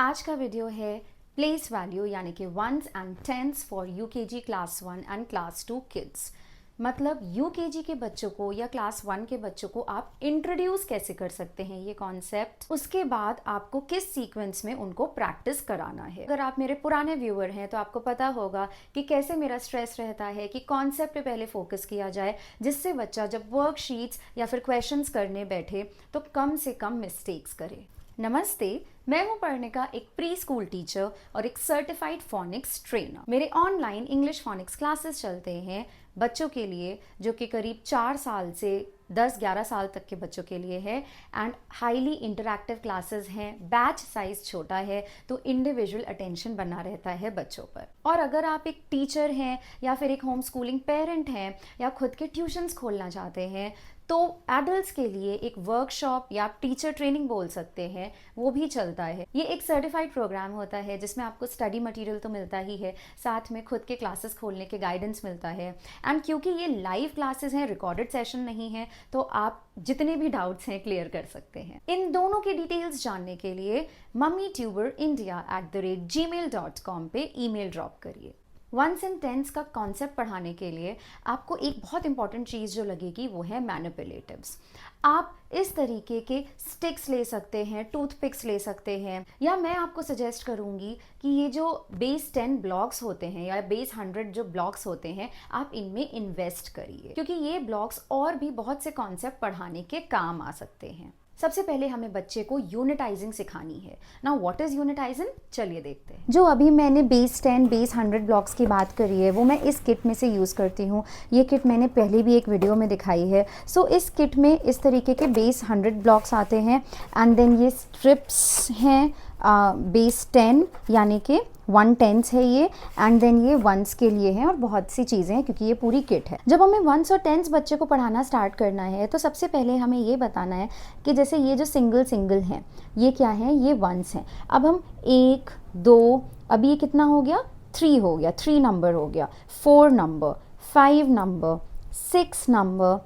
आज का वीडियो है प्लेस वैल्यू यानी कि ones and tens for UKG class 1 and class 2 kids. मतलब यूकेजी के बच्चों को या क्लास 1 के बच्चों को आप इंट्रोड्यूस कैसे कर सकते हैं ये कॉन्सेप्ट, उसके बाद आपको किस सीक्वेंस में उनको प्रैक्टिस कराना है। अगर आप मेरे पुराने व्यूअर हैं तो आपको पता होगा कि कैसे मेरा स्ट्रेस रहता है कि कॉन्सेप्ट पे पहले फोकस किया जाए, जिससे बच्चा जब वर्कशीट्स या फिर क्वेश्चंस करने बैठे तो कम से कम मिस्टेक्स करे। नमस्ते, मैं हूं पर्णिका, एक प्री स्कूल टीचर और एक सर्टिफाइड फोनिक्स ट्रेनर। मेरे ऑनलाइन इंग्लिश फोनिक्स क्लासेस चलते हैं बच्चों के लिए जो कि करीब 4 साल से 10-11 साल तक के बच्चों के लिए है एंड हाईली इंटरैक्टिव क्लासेस हैं। बैच साइज छोटा है तो इंडिविजुअल अटेंशन बना रहता है बच्चों पर। और अगर आप एक टीचर हैं या फिर एक होम स्कूलिंग पेरेंट हैं या खुद के ट्यूशन्स खोलना चाहते हैं तो एडल्ट्स के लिए एक वर्कशॉप या टीचर ट्रेनिंग बोल सकते हैं, वो भी चलता है। ये एक सर्टिफाइड प्रोग्राम होता है जिसमें आपको स्टडी मटेरियल तो मिलता ही है, साथ में खुद के क्लासेस खोलने के गाइडेंस मिलता है। एंड क्योंकि ये लाइव क्लासेस हैं, रिकॉर्डेड सेशन नहीं है, तो आप जितने भी डाउट्स हैं क्लियर कर सकते हैं। इन दोनों के डिटेल्स जानने के लिए mummytuber.india@gmail.com पे ईमेल ड्रॉप करिए। वंस एंड टेंस का कॉन्सेप्ट पढ़ाने के लिए आपको एक बहुत इंपॉर्टेंट चीज़ जो लगेगी वो है मैनिपुलेटिव्स। आप इस तरीके के स्टिक्स ले सकते हैं, टूथपिक्स ले सकते हैं, या मैं आपको सजेस्ट करूंगी कि ये जो बेस 10 ब्लॉक्स होते हैं या बेस 100 जो ब्लॉक्स होते हैं, आप इनमें इन्वेस्ट करिए, क्योंकि ये ब्लॉक्स और भी बहुत से कॉन्सेप्ट पढ़ाने के काम आ सकते हैं। सबसे पहले हमें बच्चे को यूनिटाइजिंग सिखानी है। नाउ व्हाट इज यूनिटाइजिंग, चलिए देखते हैं। जो अभी मैंने बेस 10 बेस 100 ब्लॉक्स की बात करी है वो मैं इस किट में से यूज़ करती हूँ। ये किट मैंने पहले भी एक वीडियो में दिखाई है। सो इस किट में इस तरीके के बेस 100 ब्लॉक्स आते हैं एंड देन ये स्ट्रिप्स हैं बेस 10 यानी कि 1/10 है ये, एंड देन ये वंस के लिए है और बहुत सी चीज़ें हैं क्योंकि ये पूरी किट है। जब हमें वंस और टेंस बच्चे को पढ़ाना स्टार्ट करना है तो सबसे पहले हमें ये बताना है कि जैसे ये जो सिंगल हैं ये क्या है, ये वंस हैं। अब हम 1 2, अभी ये कितना हो गया, 3 हो गया, 3 नंबर हो गया, 4 number, 5 number, 6 number,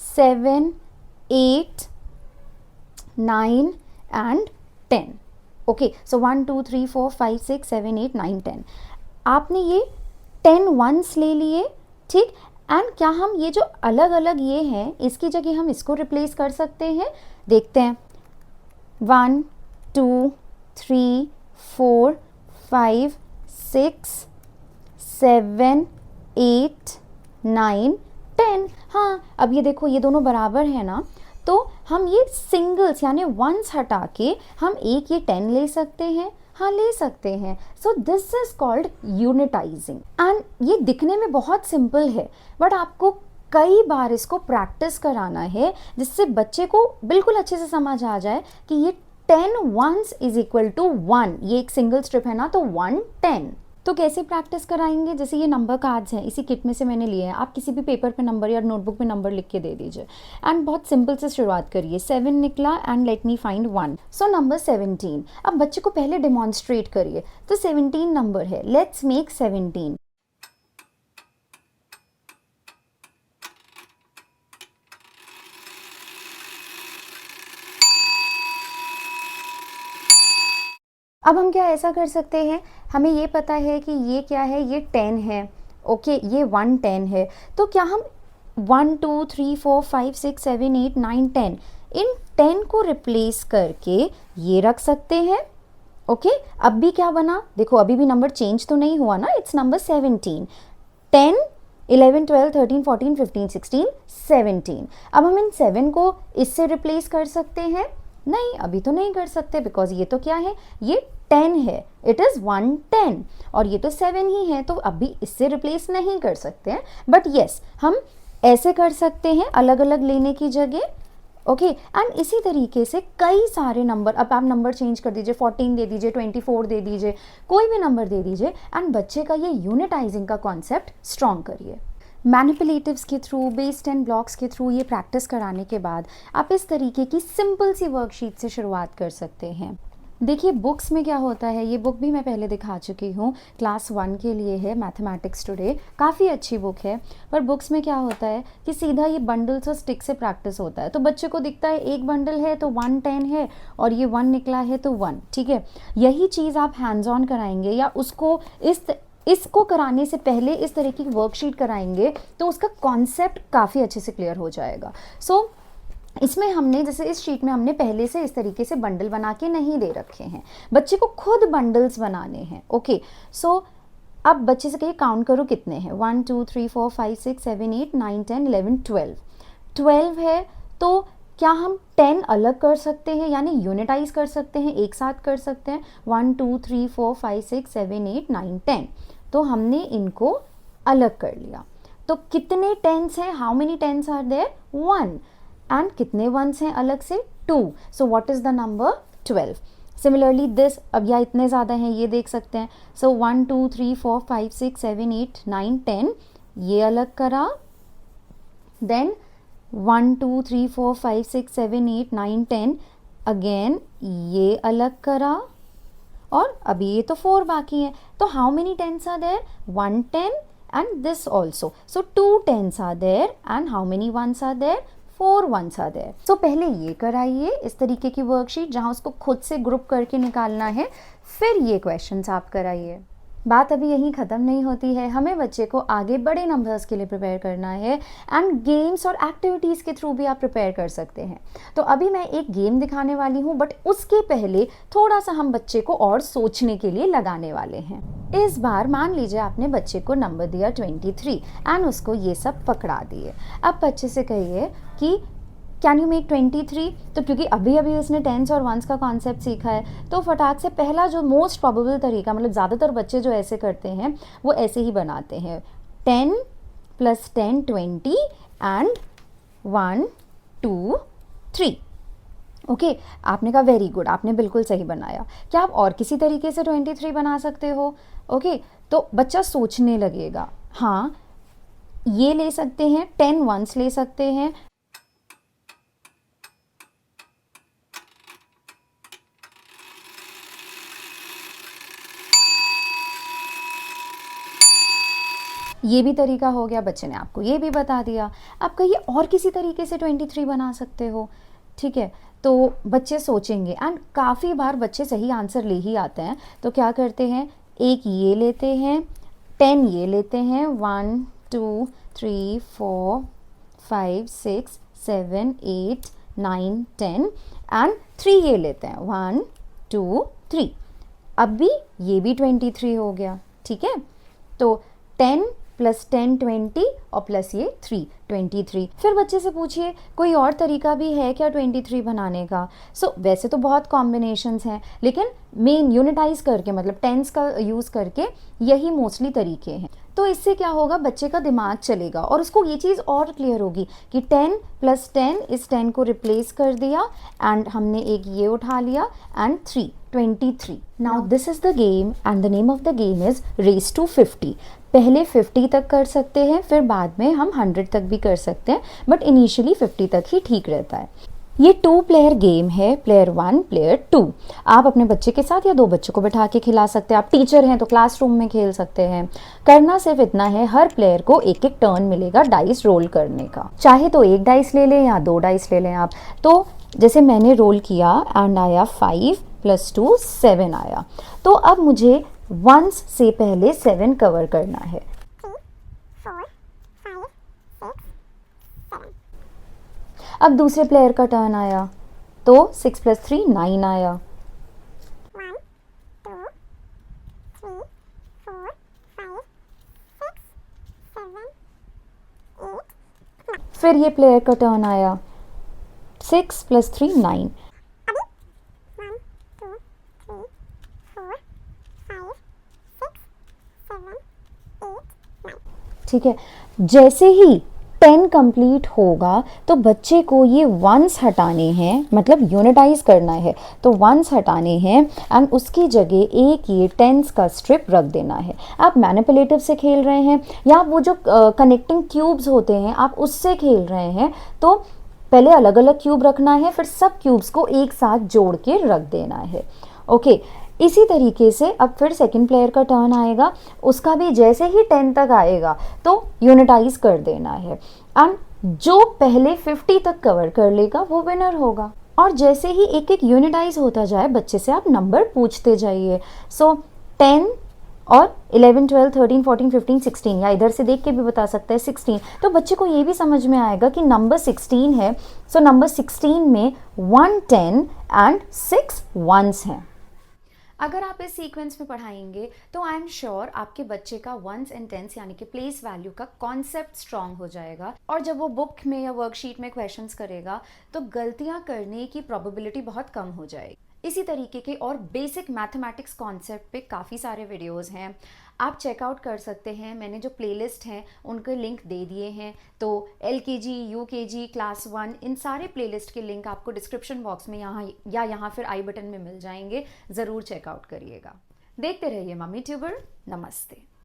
7 8 9 and 10। Okay, सो 1 2 3 4 5 6 7 8 9 10। आपने ये 10 वंस ले लिए, ठीक। एंड क्या हम ये जो अलग अलग ये हैं इसकी जगह हम इसको रिप्लेस कर सकते हैं? देखते हैं। 1 2 3 4 5 6 7 8 9 10। हाँ, अब ये देखो ये दोनों बराबर है ना, तो हम ये सिंगल्स यानी वंस हटा के हम एक ये 10 ले सकते हैं। हाँ, ले सकते हैं। So this is called unitising and ये दिखने में बहुत सिंपल है बट आपको कई बार इसको प्रैक्टिस कराना है जिससे बच्चे को बिल्कुल अच्छे से समझ आ जाए कि ये 10 वंस इज इक्वल टू 1। ये एक सिंगल स्ट्रिप है ना, तो 1 10। तो कैसे प्रैक्टिस कराएंगे? जैसे ये नंबर कार्ड्स हैं, इसी किट में से मैंने लिए हैं। आप किसी भी पेपर पे नंबर या नोटबुक पे नंबर लिख के दे दीजिए एंड बहुत सिंपल से शुरुआत करिए। 7 निकला and let me find 1, so number 17। अब बच्चे को पहले डेमॉन्स्ट्रेट करिए। तो 17 नंबर है, लेट्स मेक 17। अब हम क्या ऐसा कर सकते हैं, हमें ये पता है कि ये क्या है, ये 10 है, ओके, ये 1 10 है। तो क्या हम 1 2 3 4 5 6 7 8 9 10 इन 10 को रिप्लेस करके ये रख सकते हैं? ओके, अब भी क्या बना, देखो अभी भी नंबर चेंज तो नहीं हुआ ना, इट्स नंबर 17। 10 11 12 13 14 15 16 17। अब हम इन 7 को इससे रिप्लेस कर सकते हैं? नहीं, अभी तो नहीं कर सकते बिकॉज ये तो क्या है, ये 10 है, इट इज़ 1 10 और ये तो 7 ही है, तो अभी इससे रिप्लेस नहीं कर सकते हैं। बट येस, हम ऐसे कर सकते हैं अलग अलग लेने की जगह। ओके, एंड इसी तरीके से कई सारे नंबर, अब आप नंबर चेंज कर दीजिए, 14 दे दीजिए, 24 दे दीजिए, कोई भी नंबर दे दीजिए एंड बच्चे का ये यूनिटाइजिंग का कॉन्सेप्ट स्ट्रॉन्ग करिए। मैनिपुलेटिव्स के थ्रू, बेस 10 ब्लॉक्स के थ्रू ये प्रैक्टिस कराने के बाद आप इस तरीके की सिंपल सी वर्कशीट से शुरुआत कर सकते हैं। देखिए बुक्स में क्या होता है, ये बुक भी मैं पहले दिखा चुकी हूँ, क्लास 1 के लिए है, मैथमेटिक्स टुडे, काफ़ी अच्छी बुक है। पर बुक्स में क्या होता है कि सीधा ये बंडल्स और स्टिक से प्रैक्टिस होता है, तो बच्चे को दिखता है एक बंडल है तो 1 10 है और ये 1 निकला है तो 1, ठीक है। यही चीज़ आप हैंड्स ऑन कराएंगे या उसको इसको कराने से पहले इस तरह की वर्कशीट कराएंगे तो उसका कॉन्सेप्ट काफ़ी अच्छे से क्लियर हो जाएगा। सो इसमें हमने, जैसे इस शीट में हमने पहले से इस तरीके से बंडल बना के नहीं दे रखे हैं, बच्चे को खुद बंडल्स बनाने हैं। ओके, सो अब बच्चे से कहिए काउंट करो कितने हैं, 1 2 3 4 5 6 7 8 9 10 11 12। 12 है तो क्या हम 10 अलग कर सकते हैं, यानी यूनिटाइज कर सकते हैं, एक साथ कर सकते हैं, 1 2 3 4 5 6 7 8 9 10। तो हमने इनको अलग कर लिया। तो कितने टेंस हैं, how many tens are there, 1। And कितने वंस हैं अलग से, 2। So what is the number, 12। Similarly this, अब या इतने ज़्यादा हैं ये देख सकते हैं। सो 1 2 3 4 5 6 7 8 9 10, ये अलग करा। देन 1 2 3 4 5 6 7 8 9 10, अगेन ये अलग करा। और अभी ये तो 4 बाकी है, तो how many tens are there, 1 10 and this also. So 2 tens are there and how many ones are there, 4 ones are there. So पहले ये कराइए इस तरीके की वर्कशीट जहां उसको खुद से ग्रुप करके निकालना है, फिर ये क्वेश्चंस आप कराइए। बात अभी यहीं ख़त्म नहीं होती है, हमें बच्चे को आगे बड़े नंबर्स के लिए प्रिपेयर करना है एंड गेम्स और एक्टिविटीज़ के थ्रू भी आप प्रिपेयर कर सकते हैं। तो अभी मैं एक गेम दिखाने वाली हूँ, बट उसके पहले थोड़ा सा हम बच्चे को और सोचने के लिए लगाने वाले हैं। इस बार मान लीजिए आपने बच्चे को नंबर दिया 23 एंड उसको ये सब पकड़ा दिए। अब बच्चे से कहिए कि कैन यू मेक 23। तो क्योंकि अभी अभी उसने टेंस और वंस का कॉन्सेप्ट सीखा है, तो फटाक से पहला जो मोस्ट प्रोबेबल तरीका, मतलब ज़्यादातर बच्चे जो ऐसे करते हैं वो ऐसे ही बनाते हैं, 10 + 10 20 एंड 1 2 3। ओके, आपने कहा वेरी गुड, आपने बिल्कुल सही बनाया। क्या आप और किसी तरीके से 23 बना सकते हो? ओके, तो बच्चा सोचने लगेगा, हाँ ये ले सकते हैं, 10 वंस ले सकते हैं। ये भी तरीका हो गया, बच्चे ने आपको ये भी बता दिया। अब कहिए और किसी तरीके से 23 बना सकते हो, ठीक है। तो बच्चे सोचेंगे एंड काफ़ी बार बच्चे सही आंसर ले ही आते हैं। तो क्या करते हैं, एक ये लेते हैं, 10 ये लेते हैं, 1 2 3 4 5 6 7 8 9 10 एंड 3 ये लेते हैं, 1 2 3। अब भी ये भी 23 हो गया, ठीक है। तो 10 + 10 20 और प्लस ये 3 23। फिर बच्चे से पूछिए कोई और तरीका भी है क्या 23 बनाने का। वैसे तो बहुत कॉम्बिनेशंस हैं, लेकिन मेन यूनिटाइज करके, मतलब टेंस का यूज़ करके यही मोस्टली तरीके हैं। तो इससे क्या होगा, बच्चे का दिमाग चलेगा और उसको ये चीज़ और क्लियर होगी कि 10 + 10, इस 10 को रिप्लेस कर दिया एंड हमने एक ये उठा लिया and 3 23। Now this is the game and the name of the game is race to 50। पहले 50 तक कर सकते हैं, फिर बाद में हम 100 तक भी कर सकते हैं, बट इनिशियली 50 तक ही ठीक रहता है। ये 2 प्लेयर गेम है, प्लेयर 1 प्लेयर 2। आप अपने बच्चे के साथ या 2 बच्चों को बैठा के खिला सकते हैं। आप टीचर हैं तो क्लासरूम में खेल सकते हैं। करना सिर्फ इतना है, हर प्लेयर को एक एक टर्न मिलेगा डाइस रोल करने का। चाहे तो 1 डाइस ले लें या 2 डाइस ले लें आप। तो जैसे मैंने रोल किया एंड आया 5 + 2 7 आया। तो अब मुझे वंस से पहले 7 कवर करना है। 3 4 5 6 7। अब दूसरे प्लेयर का टर्न आया, तो 6 + 3 9 आया। 1 2 3 4 5 6 7 8 9। फिर ये प्लेयर का टर्न आया, 6 + 3 9। अभी 1 2 3 4 5 6 7 8 9। ठीक है, जैसे ही 10 कंप्लीट होगा तो बच्चे को ये वंस हटाने हैं, मतलब यूनिटाइज करना है, तो वंस हटाने हैं एंड उसकी जगह एक ये टेंस का स्ट्रिप रख देना है। आप मैनिपुलेटिव से खेल रहे हैं या वो जो कनेक्टिंग क्यूब्स होते हैं आप उससे खेल रहे हैं, तो पहले अलग अलग क्यूब रखना है, फिर सब क्यूब्स को एक साथ जोड़ के रख देना है। ओके, इसी तरीके से अब फिर सेकंड प्लेयर का टर्न आएगा, उसका भी जैसे ही 10 तक आएगा तो यूनिटाइज कर देना है, एंड जो पहले 50 तक कवर कर लेगा वो विनर होगा। और जैसे ही एक एक यूनिटाइज होता जाए बच्चे से आप नंबर पूछते जाइए। सो 10 और 11, 12, 13, 14, 15, 16, या इधर से देख के भी बता सकते हैं 16, तो बच्चे को ये भी समझ में आएगा कि नंबर 16 है, सो नंबर 16 में 1 10 एंड 6 1s हैं। अगर आप इस सीक्वेंस में पढ़ाएंगे तो आई एम श्योर आपके बच्चे का वंस एंड टेंस यानी कि प्लेस वैल्यू का कॉन्सेप्ट स्ट्रांग हो जाएगा, और जब वो बुक में या वर्कशीट में क्वेश्चंस करेगा तो गलतियां करने की प्रोबेबिलिटी बहुत कम हो जाएगी। इसी तरीके के और बेसिक मैथमेटिक्स कॉन्सेप्ट पे काफ़ी सारे वीडियोस हैं, आप चेकआउट कर सकते हैं। मैंने जो प्लेलिस्ट हैं उनके लिंक दे दिए हैं, तो LKG, UKG, क्लास 1, इन सारे प्लेलिस्ट के लिंक आपको डिस्क्रिप्शन बॉक्स में यहाँ फिर आई बटन में मिल जाएंगे, ज़रूर चेकआउट करिएगा। देखते रहिए मम्मी ट्यूबर। नमस्ते।